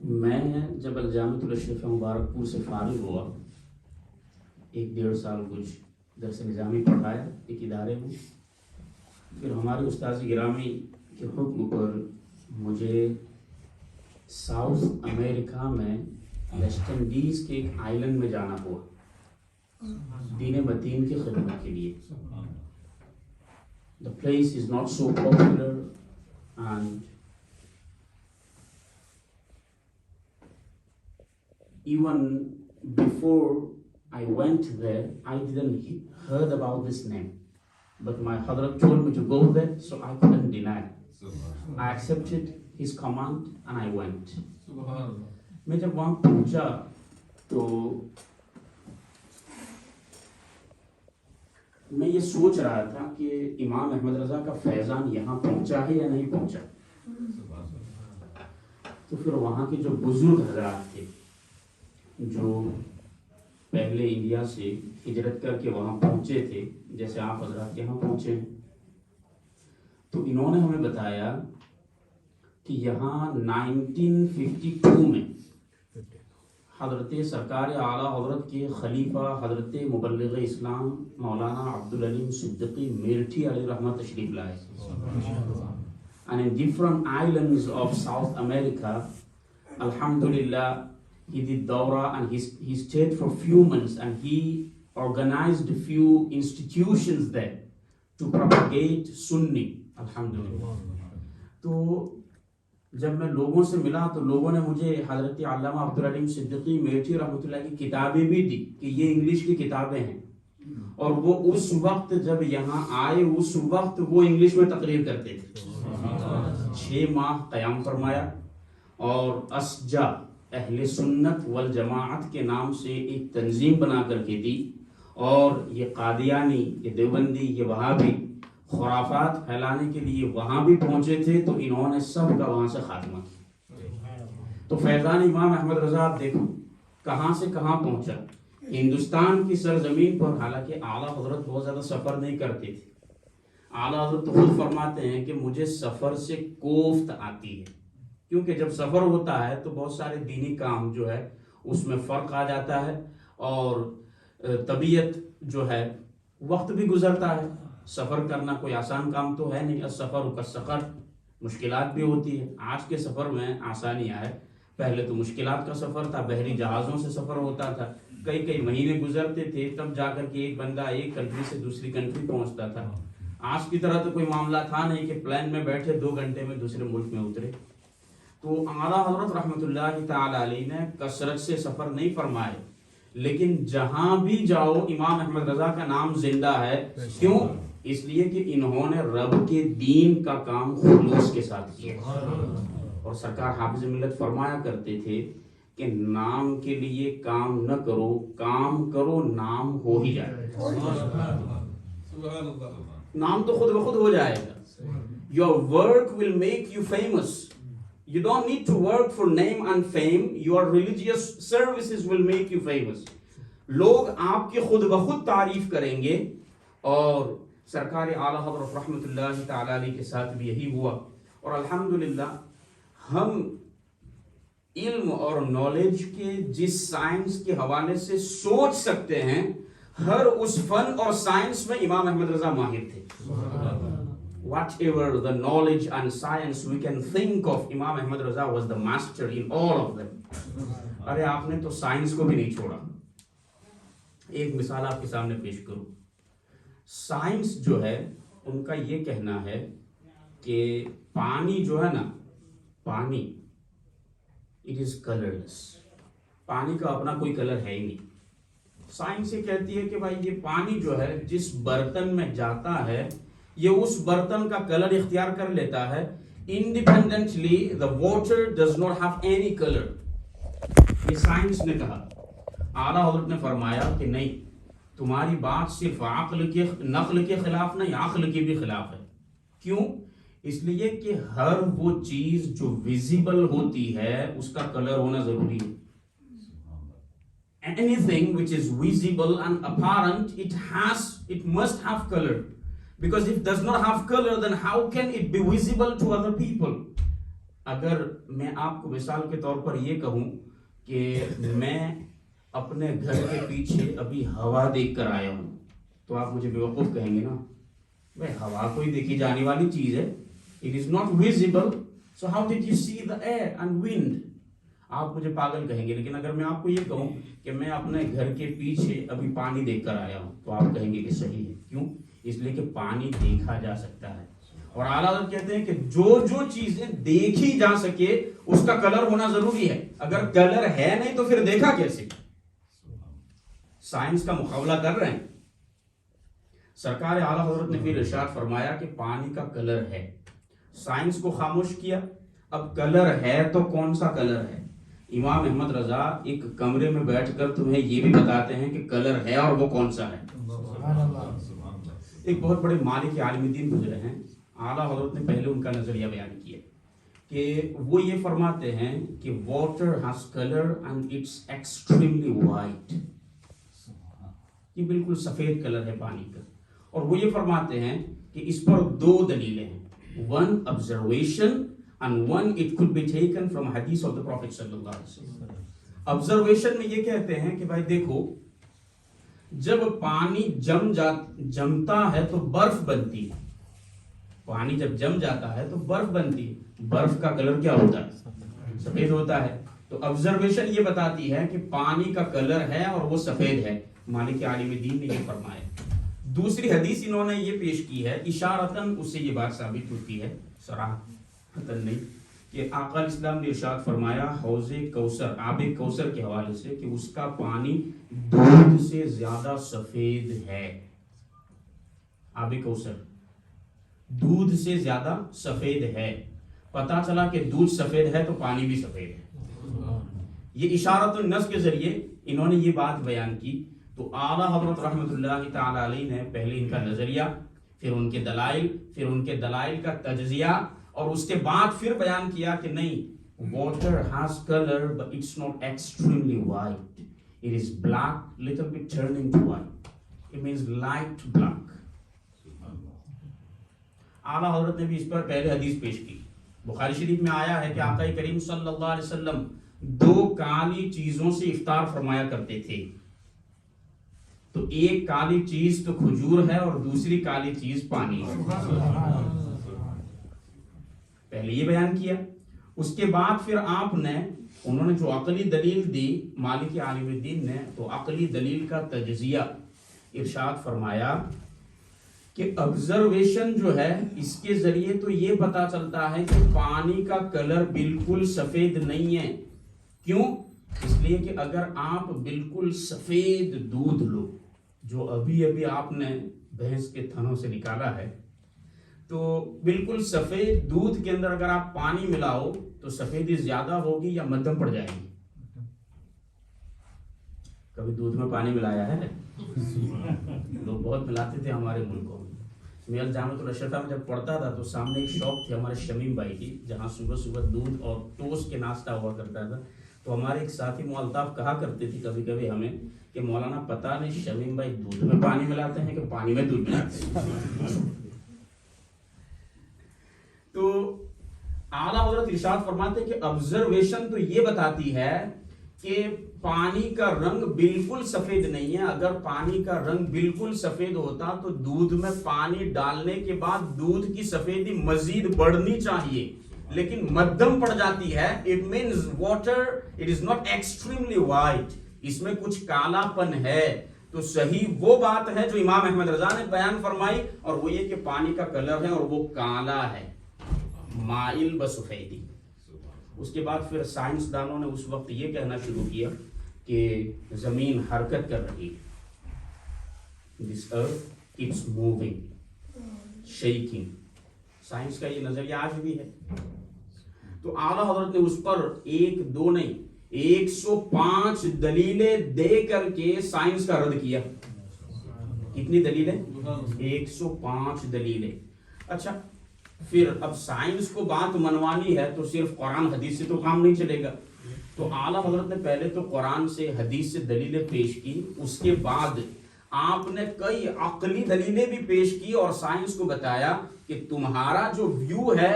میں جب الجامعۃ الاشرفیہ مبارک پور سے فارغ ہوا، 1-1.5 سال کچھ درس نظامی پڑھایا ایک ادارے میں، پھر ہمارے استاذ گرامی کے حکم پر مجھے ساؤتھ امریکہ میں ویسٹ انڈیز کے ایک آئلینڈ میں جانا ہوا دین متین کی خدمت کے لیے. The place is not so popular and even before I went there, I didn't heard about this name. But my Hadrat told me to go there, so I couldn't deny. I accepted his command and I went. میں جب وہاں پہنچا تو میں یہ سوچ رہا تھا کہ امام احمد رضا کا فیضان یہاں پہنچا ہے یا نہیں پہنچا. تو پھر وہاں کے جو بزرگ حضرات تھے جو پہلے انڈیا سے ہجرت کر کے وہاں پہنچے تھے، جیسے آپ حضرات یہاں پہنچے ہیں، تو انہوں نے ہمیں بتایا کہ یہاں 1952 میں حضرت سرکار اعلیٰ حضرت کے خلیفہ حضرت مبلغ اسلام مولانا عبدالعلیم صدیقی میرٹھی علیہ رحمت تشریف لائے. And in different islands of South America, alhamdulillah, he did dawra and he stayed for few months and he organized a few institutions there to propagate Sunni, alhamdulillah. تو جب میں لوگوں سے ملا تو لوگوں نے مجھے حضرت علامہ عبدالعلیم صدیقی میرٹھی رحمۃ اللہ کی کتابیں بھی دی کہ یہ انگلش کی کتابیں ہیں، اور وہ اس وقت جب یہاں آئے اس وقت وہ انگلش میں تقریر کرتے تھے. 6 ماہ قیام فرمایا اور اسجا اہل سنت والجماعت کے نام سے ایک تنظیم بنا کر کے دی، اور یہ قادیانی، یہ دیوبندی، یہ وہابی خرافات پھیلانے کے لیے وہاں بھی پہنچے تھے، تو انہوں نے سب کا وہاں سے خاتمہ کیا. تو فیضان امام احمد رضا آپ دیکھو کہاں سے کہاں پہنچا. ہندوستان کی سرزمین پر حالانکہ اعلیٰ حضرت بہت زیادہ سفر نہیں کرتے تھے. اعلیٰ حضرت خود فرماتے ہیں کہ مجھے سفر سے کوفت آتی ہے، کیونکہ جب سفر ہوتا ہے تو بہت سارے دینی کام جو ہے اس میں فرق آ جاتا ہے، اور طبیعت جو ہے وقت بھی گزرتا ہے. سفر کرنا کوئی آسان کام تو ہے نہیں. السفر کالسقر، مشکلات بھی ہوتی ہے. آج کے سفر میں آسانیاں ہے، پہلے تو مشکلات کا سفر تھا، بحری جہازوں سے سفر ہوتا تھا، کئی مہینے گزرتے تھے تب جا کر کے ایک بندہ ایک کنٹری سے دوسری کنٹری پہنچتا تھا. آج کی طرح تو کوئی معاملہ تھا نہیں کہ پلین میں بیٹھے 2 گھنٹے میں دوسرے ملک میں اترے. تو اعلیٰ حضرت رحمۃ اللہ تعالی علیہ نے کثرت سے سفر نہیں فرمائے، لیکن جہاں بھی جاؤ امام احمد رضا کا نام زندہ ہے. کیوں؟ اس لیے کہ انہوں نے رب کے دین کا کام خلوص کے ساتھ کیا. اور سرکار حافظ ملت فرمایا کرتے تھے کہ نام کے لیے کام نہ کرو، کام کرو نام ہو ہی جائے. نام تو خود بخود ہو جائے گا. Your work will make you famous. You don't need to work for name and fame. Your religious services will make you famous. لوگ آپ کی خود بخود تعریف کریں گے، اور سرکار اعلیٰ حضرت رحمۃ اللہ تعالی علیہ کے ساتھ بھی یہی ہوا. اور الحمدللہ ہم علم اور نالج کے جس سائنس کے حوالے سے سوچ سکتے ہیں، ہر اس فن اور سائنس میں امام احمد رضا ماہر تھے. Whatever the knowledge and science we can think of, Imam Ahmad Raza was the master in all of them. ارے آپ نے تو سائنس کو بھی نہیں چھوڑا. ایک مثال آپ کے سامنے پیش کروں. سائنس جو ہے ان کا یہ کہنا ہے کہ پانی جو ہے نا، پانی it is colorless. پانی کا اپنا کوئی کلر ہے ہی نہیں. سائنس یہ کہتی ہے کہ بھائی یہ پانی جو ہے جس برتن میں جاتا ہے یہ اس برتن کا کلر اختیار کر لیتا ہے. Independently the water does not have any color. یہ سائنس نے کہا. اعلیٰ حضرت نے فرمایا کہ نہیں، تمہاری بات صرف عقل کے نقل کے خلاف نہیں، عقل کے بھی خلاف ہے. کیوں؟ اس لیے کہ ہر وہ چیز جو ویزیبل ہوتی ہے اس کا کلر ہونا ضروری ہے. Anything which is visible and apparent, it must have color. Because if it does not have color, then how can it be visible to other people? اگر میں آپ کو مثال کے طور پر یہ کہوں کہ میں اپنے گھر کے پیچھے ابھی ہوا دیکھ کر آیا ہوں تو آپ مجھے بیوقوف کہیں گے نا، بھائی ہوا کوئی دیکھی جانے والی چیز ہے، it is not visible, so how did you see the air and wind؟ آپ مجھے پاگل کہیں گے. لیکن اگر میں آپ کو یہ کہوں کہ میں اپنے گھر کے پیچھے ابھی پانی دیکھ کر آیا ہوں تو آپ کہیں گے کہ صحیح ہے. کیوں؟ اس لیے کہ پانی دیکھا جا سکتا ہے. اور اعلیٰ حضرت کہتے ہیں کہ جو چیزیں دیکھی جا سکے اس کا کلر ہونا ضروری ہے. اگر کلر ہے نہیں تو پھر دیکھا کیسے؟ سائنس کا مقابلہ کر رہے ہیں. سرکار اعلیٰ حضرت نے پھر ارشاد فرمایا کہ پانی کا کلر ہے. سائنس کو خاموش کیا. اب کلر ہے تو کون سا کلر ہے؟ امام احمد رضا ایک کمرے میں بیٹھ کر تمہیں یہ بھی بتاتے ہیں کہ کلر ہے اور وہ کون سا ہے. ایک بہت بڑے مالک عالم دین گزرے ہیں، اعلیٰ حضرت نے پہلے ان کا نظریہ بیان کیا کہ وہ یہ فرماتے ہیں کہ water has colour and it's extremely white. یہ بالکل سفید کلر ہے پانی کا. اور وہ یہ فرماتے ہیں کہ اس پر دو دلیلیں ہیں. One observation and one it could be taken from hadith of the Prophet sallallahu alaihi wasallam. observation میں یہ کہتے ہیں کہ بھائی دیکھو، جب پانی جمتا ہے تو برف بنتی ہے. پانی جب جم جاتا ہے تو برف بنتی ہے. برف کا کلر کیا ہوتا ہے؟ سفید ہوتا ہے. تو observation یہ بتاتی ہے کہ پانی کا کلر ہے اور وہ سفید ہے. مالک عالم دین نے یہ فرمایا. دوسری حدیث انہوں نے یہ پیش کی ہے، اشارتاً اس سے یہ بات ثابت ہوتی ہے، صراحتاً نہیں، کہ آقا اسلام نے ارشاد فرمایا حوض کوثر، آب کوثر کے حوالے سے کہ اس کا پانی دودھ سے زیادہ سفید ہے. آب کوثر دودھ سے زیادہ سفید ہے. پتا چلا کہ دودھ سفید ہے تو پانی بھی سفید ہے. یہ اشارت النص کے ذریعے انہوں نے یہ بات بیان کی. تو اعلیٰ حضرت رحمۃ اللہ تعالی علیہ نے پہلے ان کا نظریہ، پھر ان کے دلائل، پھر ان کے دلائل کا تجزیہ، اور اس کے بعد پھر بیان کیا کہ نہیں، water has colour but it's not extremely white, it is black little bit turning to white, it means light black. اعلیٰ حضرت نے بھی اس پر پہلے حدیث پیش کی. بخاری شریف میں آیا ہے کہ آقا کریم صلی اللہ علیہ وسلم دو کالی چیزوں سے افطار فرمایا کرتے تھے. تو ایک کالی چیز تو کھجور ہے اور دوسری کالی چیز پانی ہے. پہلے یہ بیان کیا. اس کے بعد پھر آپ نے، انہوں نے جو عقلی دلیل دی مالک عالم الدین نے، تو عقلی دلیل کا تجزیہ ارشاد فرمایا کہ آبزرویشن جو ہے اس کے ذریعے تو یہ پتا چلتا ہے کہ پانی کا کلر بالکل سفید نہیں ہے. کیوں؟ اس لیے کہ اگر آپ بالکل سفید دودھ لو جو ابھی آپ نے بھینس کے تھنوں سے نکالا ہے، تو بالکل سفید دودھ کے اندر اگر آپ پانی ملاؤ تو سفیدی زیادہ ہوگی یا مدھم پڑ جائے گی؟ کبھی دودھ میں پانی ملایا ہے؟ لوگ بہت ملاتے تھے ہمارے ملکوں میں. میل جامعۃ الاشرفہ میں جب پڑھتا تھا تو سامنے ایک شاپ تھی ہمارے شمیم بھائی کی، جہاں صبح صبح دودھ اور ٹوسٹ کے ناشتہ ہوا کرتا تھا. تو ہمارے ایک ساتھی مولتاف کہا کرتے تھے کبھی کبھی ہمیں کہ مولانا پتہ نہیں شمیم بھائی دودھ میں پانی ملاتے ہیں کہ پانی میں دودھ ملاتے ہیں. تو اعلیٰ حضرت ارشاد فرماتے ہیں کہ آبزرویشن تو یہ بتاتی ہے کہ پانی کا رنگ بالکل سفید نہیں ہے. اگر پانی کا رنگ بالکل سفید ہوتا تو دودھ میں پانی ڈالنے کے بعد دودھ کی سفیدی مزید بڑھنی چاہیے، لیکن مدھم پڑ جاتی ہے. It means water it is not extremely white, اس میں کچھ کالا پن ہے. تو صحیح وہ بات ہے جو امام احمد رضا نے بیان فرمائی، اور وہ یہ کہ پانی کا کلر ہے اور وہ کالا ہے، مائل بسفیدی. اس کے بعد پھر سائنسدانوں نے اس وقت یہ کہنا شروع کیا کہ زمین حرکت کر رہی ہے، دس ارتھ اٹس موونگ شیکنگ. سائنس کا یہ نظریہ آج بھی ہے. تو اعلیٰ حضرت نے اس پر ایک دو نہیں 105 دلیلیں دے کر کے سائنس کا رد کیا. کتنی دلیلیں؟ 105 دلیلیں. اچھا، پھر اب سائنس کو بات منوانی ہے تو صرف قرآن حدیث سے تو کام نہیں چلے گا. تو اعلیٰ حضرت نے پہلے تو قرآن سے حدیث سے دلیلیں پیش کی، اس کے بعد آپ نے کئی عقلی دلیلیں بھی پیش کی اور سائنس کو بتایا کہ تمہارا جو ویو ہے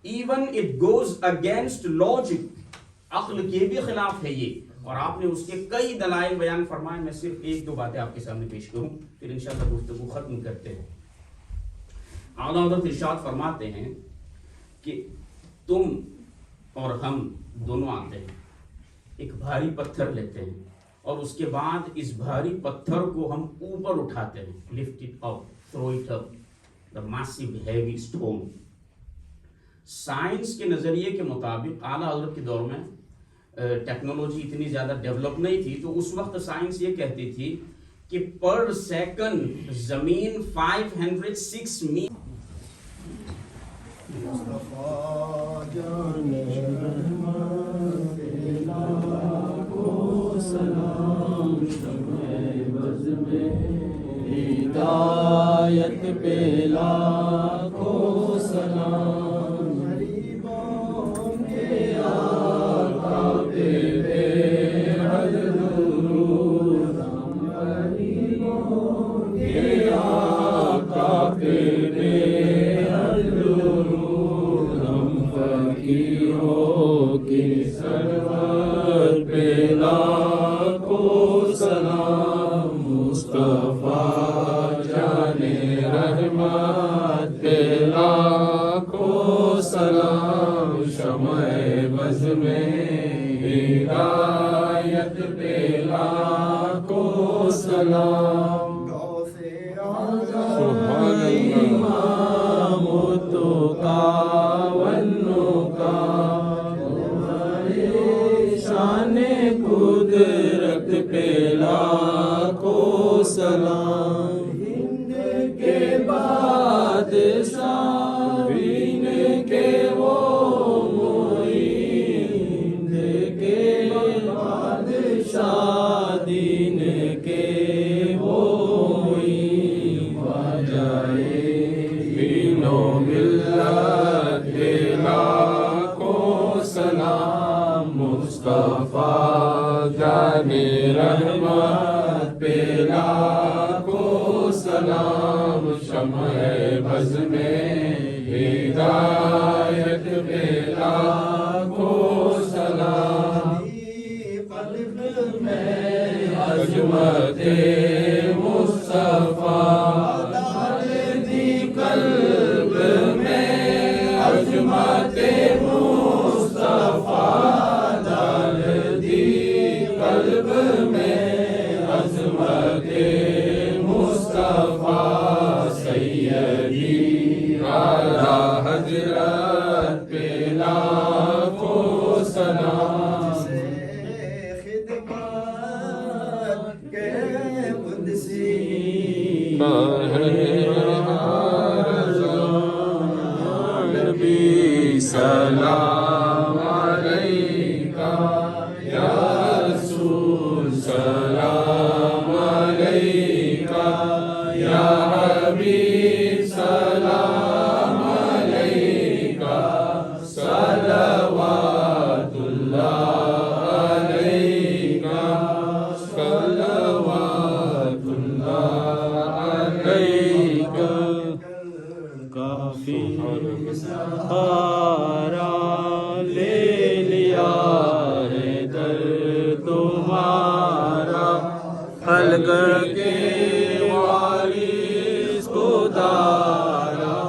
even it goes against logic, عقل کے بھی خلاف ہے یہ، اور آپ نے اس کے کئی دلائل بیان فرمائے. میں صرف ایک دو باتیں آپ کے سامنے پیش کروں، پھر انشاءاللہ گفتگو ختم کرتے ہیں. اعلیٰ حضرت ارشاد فرماتے ہیں کہ تم اور ہم دونوں آتے ہیں، ایک بھاری پتھر لیتے ہیں، اور اس کے بعد اس بھاری پتھر کو ہم اوپر اٹھاتے ہیں. Lift it up, throw it up, the massive heavy stone. Science کے نظریے کے مطابق اعلیٰ حضرت کے دور میں ٹیکنالوجی اتنی زیادہ ڈیولپ نہیں تھی، تو اس وقت سائنس یہ کہتی تھی کہ پر سیکنڈ زمین 506 میل ہدایت پہ لاکھوں سلام، غریبوں کے آقا پہ بے حد درود، غریبوں کے آقا پہ بے حد درود، ہم فقیروں کے سرور پہ لاکھوں سلام، مصطفیٰ رحمت پہ لاکھوں سلام، شمع بز میں ہدایت پہ لاکھوں سلام، سبحان امام تو کاونوں کا شان قدرت پہ لاکھوں سلام، بادشاہ بین کے وہ معین، کے بادشاہ دین کے وہ معین، بجائے دین و ملت پہ لاکھوں سلام، مصطفیٰ جان رحمت پہ لاکھوں سلام، شمع بز میں ہدایت پہ لاکھوں سلام، قلب میں عظمت مصطفیٰ ڈال دی، قلب میں عظمت مصطفیٰ ڈال دی، قلب میں عظمت مصطفیٰ، سیدی اعلیٰ حضرت پہ لاکھوں سلام، خدمت کے قدسی نبی سلام علیکہ یا رسول، سلام علیکہ یا حبیب، سلام علیکہ، صلوات اللہ علیکہ، صلوات اللہ علیکہ. کافی سہارا لے لیا ہے در تمہارا، حل کر کے وارث کو دارا،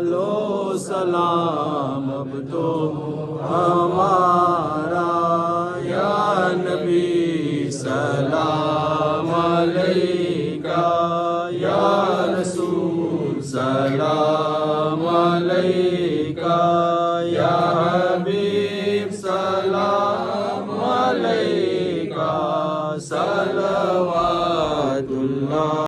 لو سلام اب تو ہمارا، یا نبی سلام علیکہ، یا رسول سلام علیکہ، یا حبیب سلام علیکہ، سلام